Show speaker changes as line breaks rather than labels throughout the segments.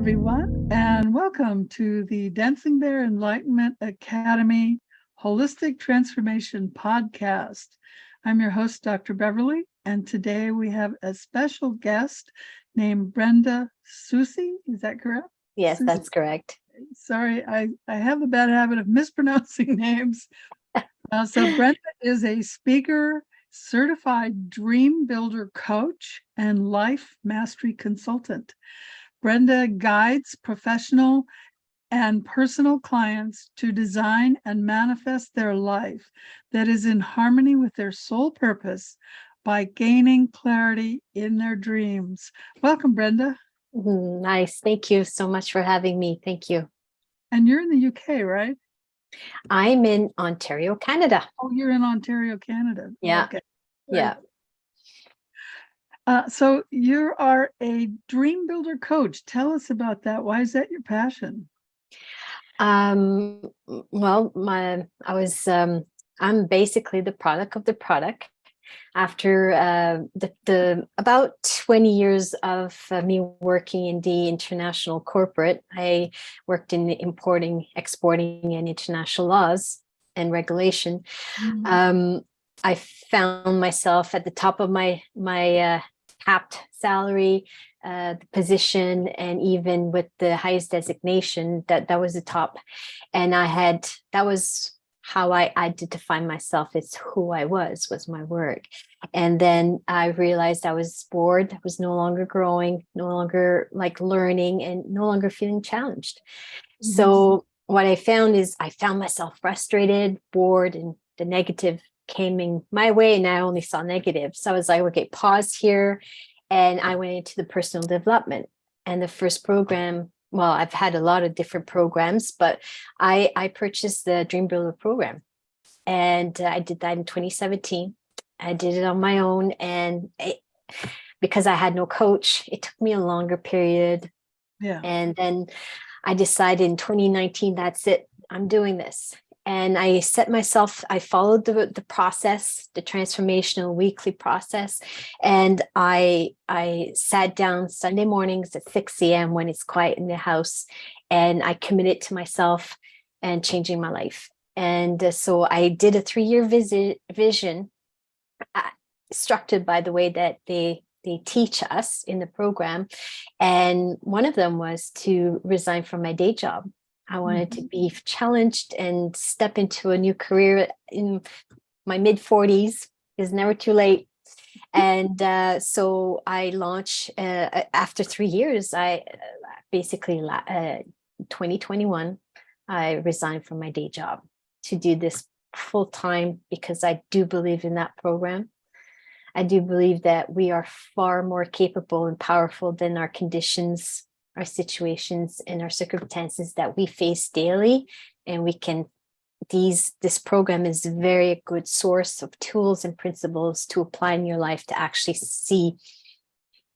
everyone, and welcome to the Dancing Bear Enlightenment Academy Holistic Transformation Podcast. I'm your host, Dr. Beverly, and today we have a special guest named Brenda Soucy. Is that correct?
Yes,
Soucy?
that's correct.
Sorry, I have the bad habit of mispronouncing names. So Brenda is a speaker, certified dream builder coach, and life mastery consultant. Brenda guides professional and personal clients to design and manifest their life that is in harmony with their soul purpose by gaining clarity in their dreams. Welcome, Brenda.
Nice. Thank you so much for having me. Thank you.
And you're in the UK, right?
I'm in Ontario, Canada.
Oh, you're in Ontario, Canada.
Yeah.
Okay.
Yeah.
So you are a dream builder coach. Tell us about that. Why is that your passion?
Well, I'm basically the product of the product. After the about 20 years of me working in the international corporate, I worked in importing, exporting, and international laws and regulation.
Mm-hmm.
I found myself at the top of my capped salary, the position, and even with the highest designation, that was the top. And that was how I did define myself. It's who I was my work. And then I realized I was bored. I was no longer growing, no longer like learning, and no longer feeling challenged. Mm-hmm. So what I found is I found myself frustrated, bored, and the negative came in my way, and I only saw negative. So I was like, okay, pause here. And I went into the personal development. And the first program, well, I've had a lot of different programs, but I purchased the Dream Builder program. And I did that in 2017. I did it on my own. And because I had no coach, it took me a longer period.
Yeah.
And then I decided in 2019, that's it. I'm doing this. And I followed the process, the transformational weekly process. And I sat down Sunday mornings at 6 a.m. when it's quiet in the house. And I committed to myself and changing my life. And so I did a 3-year vision, structured by the way that they teach us in the program. And one of them was to resign from my day job. I wanted to be challenged and step into a new career in my mid-40s. It's never too late. And so I launched, after 3 years, I basically, 2021, I resigned from my day job to do this full time, because I do believe in that program. I do believe that we are far more capable and powerful than our conditions, our situations, and our circumstances that we face daily. And this program is a very good source of tools and principles to apply in your life to actually see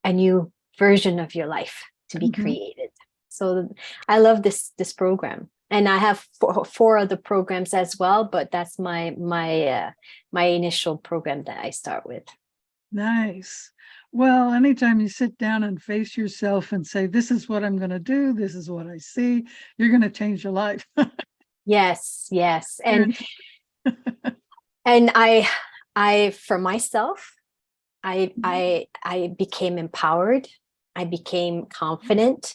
a new version of your life to be created. So I love this program. And I have four other programs as well, but that's my initial program that I start with.
Nice. Well, anytime you sit down and face yourself and say, this is what I'm going to do, this is what I see, you're going to change your life.
Yes. And and I for myself, I became empowered. I became confident,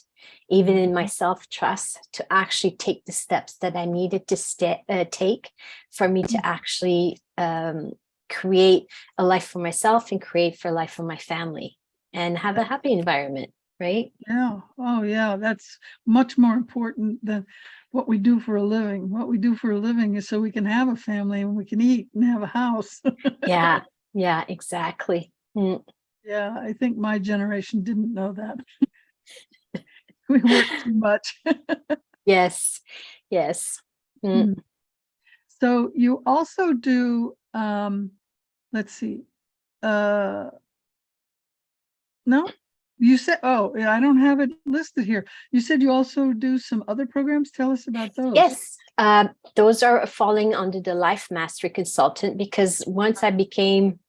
even in my self-trust, to actually take the steps that I needed to take for me to actually create a life for myself and create for life for my family and have a happy environment, right?
Yeah. Oh, yeah. That's much more important than what we do for a living. What we do for a living is so we can have a family and we can eat and have a house.
Yeah, exactly.
Yeah, I think my generation didn't know that. We work too much.
Yes.
So you also do, let's see. No, you said, oh, yeah, I don't have it listed here. You said you also do some other programs. Tell us about those.
Yes, those are falling under the Life Mastery Consultant, because once I became,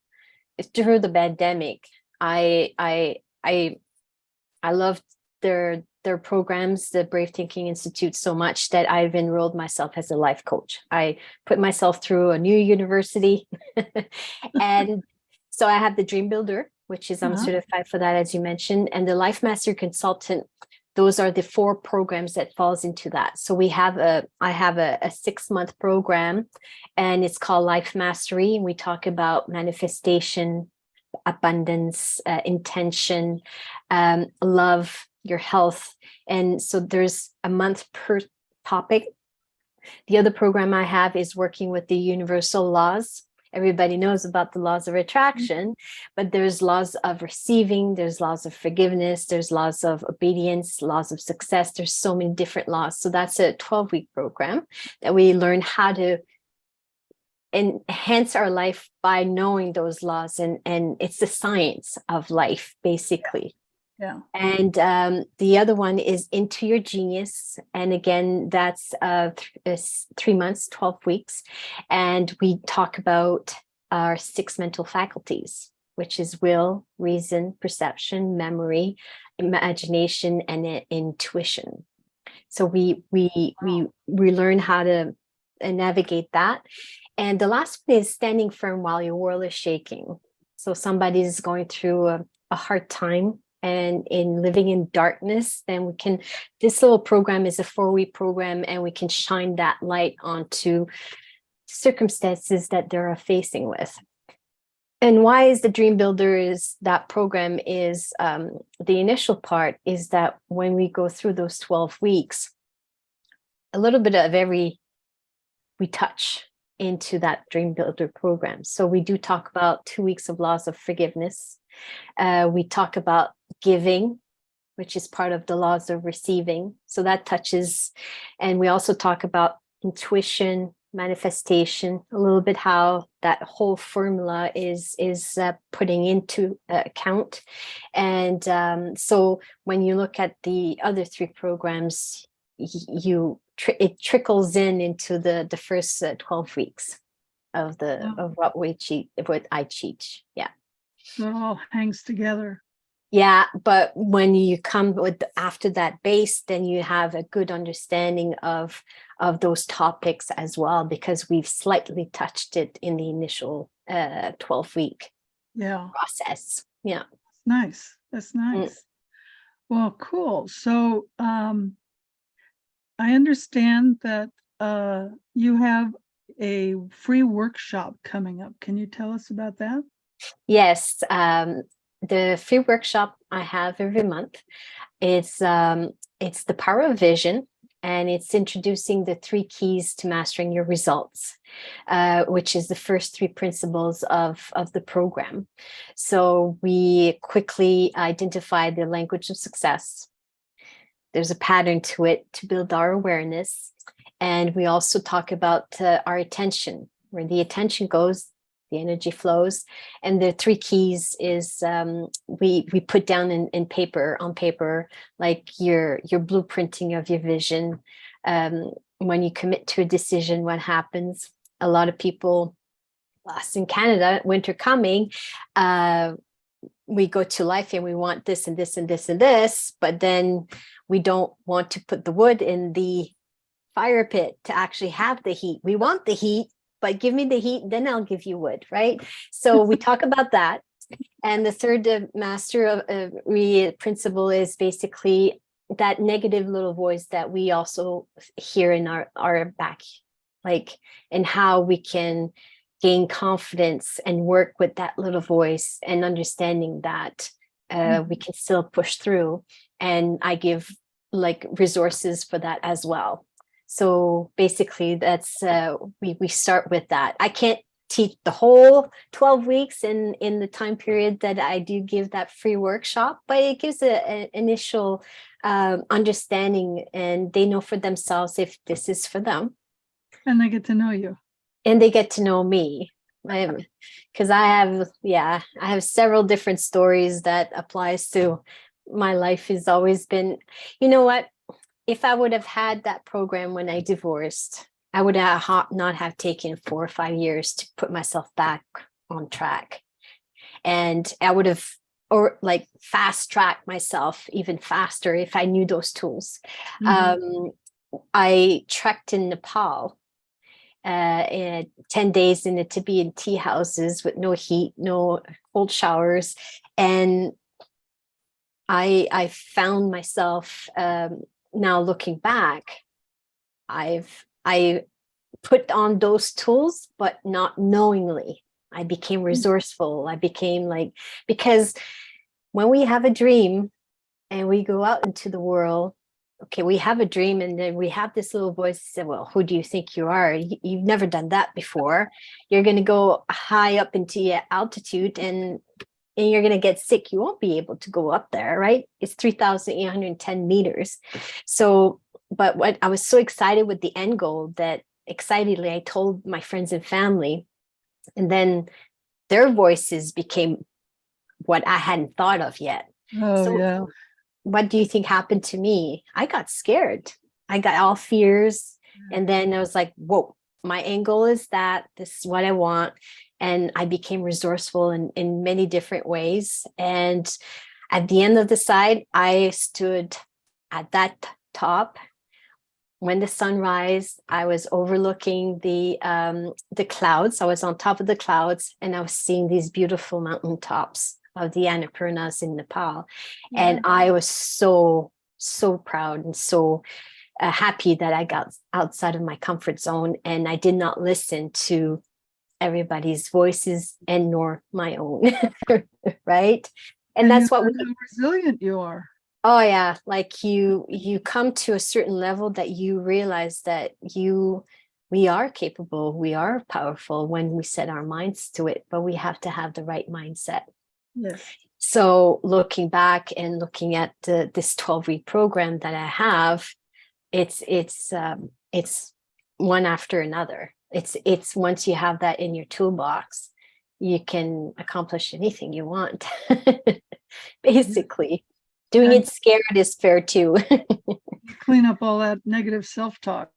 through the pandemic, I loved their programs, the Brave Thinking Institute, so much that I've enrolled myself as a life coach. I put myself through a new university. And so I have the Dream Builder, which is I'm certified for that, as you mentioned, and the Life Master Consultant. Those are the 4 programs that falls into that. So I have a 6-month program, and it's called Life Mastery. And we talk about manifestation, abundance, intention, love, your health. And so there's a month per topic. The other program I have is working with the universal laws. Everybody knows about the laws of attraction, but there's laws of receiving, there's laws of forgiveness, there's laws of obedience, laws of success. There's so many different laws. So that's a 12-week program that we learn how to enhance our life by knowing those laws. And it's the science of life, basically.
Yeah.
And the other one is Into Your Genius. And again, that's 3 months, 12 weeks. And we talk about our 6 mental faculties, which is will, reason, perception, memory, imagination, and intuition. So we learn how to navigate that. And the last one is standing firm while your world is shaking. So somebody is going through a hard time and in living in darkness, then this little program is a 4-week program, and we can shine that light onto circumstances that they're facing with. And why is the Dream Builder is that program is the initial part is that when we go through those 12 weeks, a little bit of we touch into that Dream Builder program. So we do talk about 2 weeks of laws of forgiveness. We talk about giving, which is part of the laws of receiving. So that touches, and we also talk about intuition, manifestation, a little bit how that whole formula is putting into account. And so when you look at the other 3 programs, it trickles into the first 12 weeks of what I teach. Yeah.
So it all hangs together.
Yeah, but when you come with after that base, then you have a good understanding of those topics as well, because we've slightly touched it in the initial 12-week process. Yeah.
Nice. That's nice. Well, cool. So I understand that you have a free workshop coming up. Can you tell us about that?
Yes. The free workshop I have every month, it's the Power of Vision, and it's introducing the 3 keys to mastering your results, which is the first 3 principles of the program. So we quickly identify the language of success. There's a pattern to it to build our awareness. And we also talk about our attention. Where the attention goes, the energy flows. And the 3 keys is we put down on paper, like your blueprinting of your vision. When you commit to a decision, what happens? A lot of people, us in Canada, winter coming, we go to life and we want this and this and this and this, but then we don't want to put the wood in the fire pit to actually have the heat. We want the heat, but give me the heat, then I'll give you wood, right? So we talk about that. And the third master of principle is basically that negative little voice that we also hear in our back, like, and how we can gain confidence and work with that little voice, and understanding that we can still push through. And I give like resources for that as well. So basically that's we start with that. I can't teach the whole 12 weeks in the time period that I do give that free workshop, but it gives an initial understanding, and they know for themselves if this is for them.
And they get to know you.
And they get to know me. Because I have several different stories that applies to my life. Has always been, you know what? If I would have had that program when I divorced, I would not have taken 4 or 5 years to put myself back on track. And I would have or like fast track myself even faster if I knew those tools.
Mhm.
I trekked in Nepal, 10 days in the Tibetan tea houses with no heat, no cold showers. And I found myself, now looking back, I put on those tools, but not knowingly. I became resourceful. I became like, because when we have a dream and we go out into the world, okay, we have a dream, and then we have this little voice that said, well, who do you think you are? You've never done that before. You're going to go high up into your altitude, and you're going to get sick. You won't be able to go up there, right? It's 3,810 meters. So, but what I was so excited with the end goal that excitedly I told my friends and family, and then their voices became what I hadn't thought of yet.
Oh,
So
yeah.
what do you think happened to me? I got scared. I got all fears. And then I was like, whoa, my end goal is that. This is what I want. And I became resourceful in many different ways. And at the end of the side, I stood at that top. When the sunrise, I was overlooking the clouds. I was on top of the clouds, and I was seeing these beautiful mountain tops of the Annapurnas in Nepal.
Yeah.
And I was so proud and so happy that I got outside of my comfort zone, and I did not listen to everybody's voices and nor my own. Right. And
you
that's what
learn how resilient you are.
Oh yeah, like you come to a certain level that you realize that we are capable, we are powerful when we set our minds to it, but we have to have the right mindset.
Yes.
So looking back and looking at this 12-week program that I have, it's one after another. It's once you have that in your toolbox, you can accomplish anything you want. Basically. Doing
And
it scared is fair too.
clean up all that negative self-talk.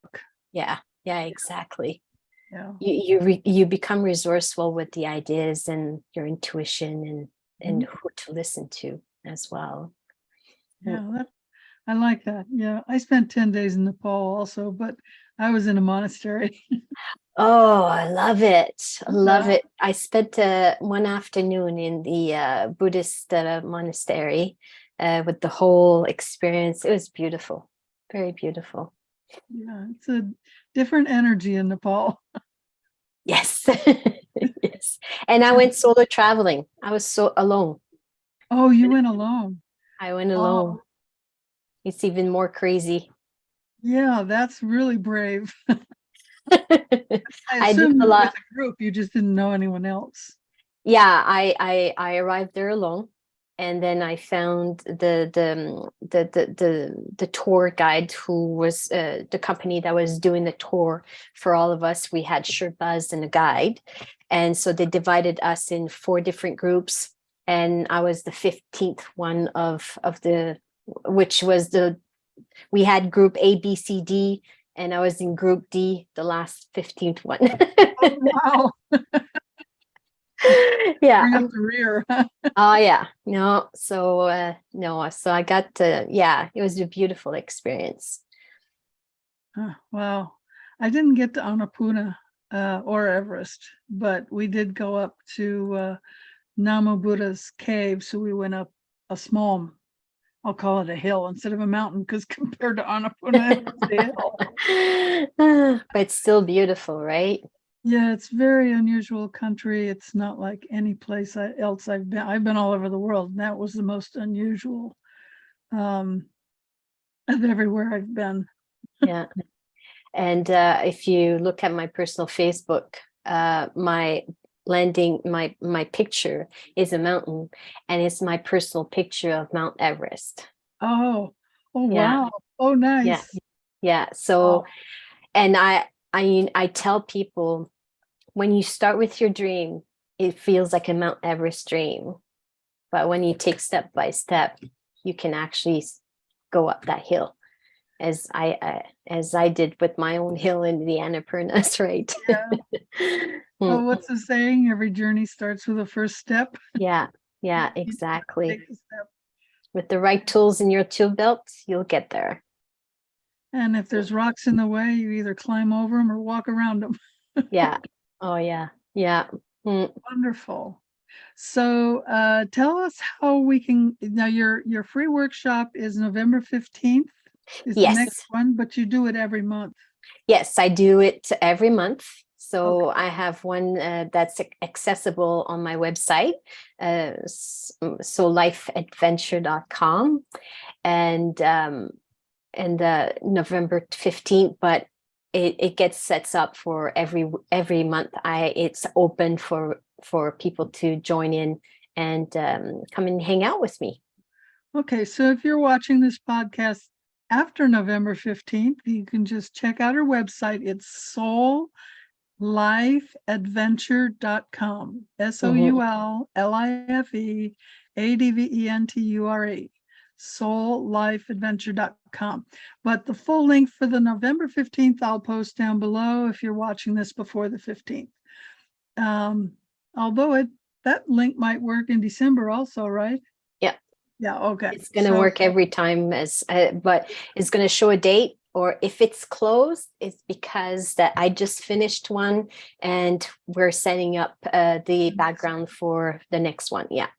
Yeah, exactly.
Yeah.
You become resourceful with the ideas and your intuition and who to listen to as well.
Yeah, I like that. Yeah, I spent 10 days in Nepal also, but I was in a monastery.
Oh, I love it. I love
Yeah.
it. I spent one afternoon in the Buddhist monastery with the whole experience. It was beautiful, very beautiful.
Yeah, it's a different energy in Nepal.
Yes. Yes. And I went solo traveling. I was so alone.
Oh, you went alone.
I went alone.
Oh,
It's even more crazy.
yeah, that's really brave. I
I did
assume
a
you were with
lot.
a group, you just didn't know anyone else.
Yeah, I arrived there alone, and then I found the tour guide who was the company that was doing the tour for all of us. We had Sherpas and a guide, and so they divided us in 4 different groups, and I was the 15th one of the, which was we had group A, B, C, D, and I was in group D, the last 15th one.
Oh, wow.
Yeah.
Bring up the rear.
Oh yeah. No. So no. So I got to, yeah, it was a beautiful experience.
Wow. I didn't get to Annapurna or Everest, but we did go up to Namu Buddha's cave. So we went up a small, I'll call it a hill instead of a mountain, because compared to Annapurna, it's a hill.
But it's still beautiful, right?
Yeah, it's very unusual country. It's not like any place else I've been. I've been all over the world, and that was the most unusual of everywhere I've been.
Yeah. And if you look at my personal Facebook, my my picture is a mountain, and it's my personal picture of Mount Everest.
Oh, oh
Yeah.
wow. Oh,
Yeah.
nice.
Yeah. So,
Oh,
and I tell people, when you start with your dream, it feels like a Mount Everest dream. But when you take step by step, you can actually go up that hill, as I did with my own hill in the Annapurnas, right?
yeah. Oh, what's the saying? Every journey starts with a first step.
Yeah, Yeah,
You just gotta
exactly.
take the step.
With the right tools in your tool belt, you'll get there.
And if there's rocks in the way, you either climb over them or walk around them.
Yeah. Oh, yeah. Yeah. Mm.
Wonderful. So tell us how we can, now your free workshop is November 15th is the next
Yes.
one, but you do it every month.
Yes, I do it every month. So
Okay.
I have one that's accessible on my website, so lifeadventure.com, and November 15th, but it gets sets up for every month. It's open for people to join in and come and hang out with me.
Okay, so if you're watching this podcast after November 15th, you can just check out our website. It's soulifeadventure.com. SOULLIFEADVENTURE. Soulifeadventure.com. But the full link for the November 15th, I'll post down below if you're watching this before the 15th. Although that link might work in December also, right?
Yeah.
Yeah, okay.
It's going to work every time, but it's going to show a date, or if it's closed, it's because that I just finished one and we're setting up the background for the next one. Yeah.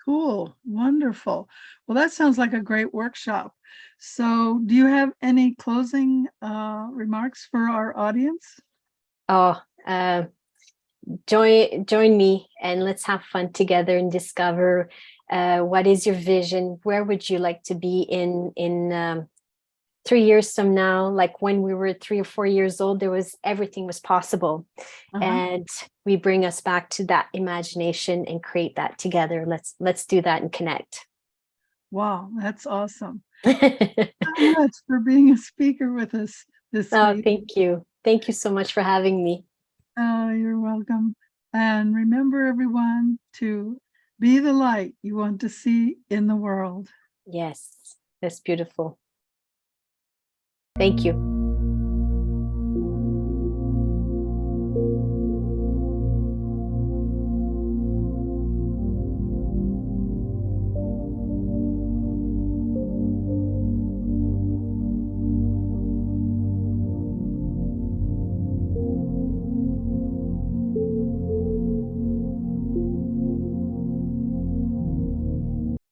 Cool. Wonderful. Well, that sounds like a great workshop. So do you have any closing remarks for our audience?
Oh, join me and let's have fun together and discover what is your vision. Where would you like to be in 3 years from now? Like when we were 3 or 4 years old, everything was possible. And we bring us back to that imagination and create that together. Let's do that and connect.
Wow, that's awesome. Thank you so much for being a speaker with us this week.
Thank you. Thank you so much for having me.
Oh, you're welcome. And remember, everyone, to be the light you want to see in the world.
Yes, that's beautiful. Thank you.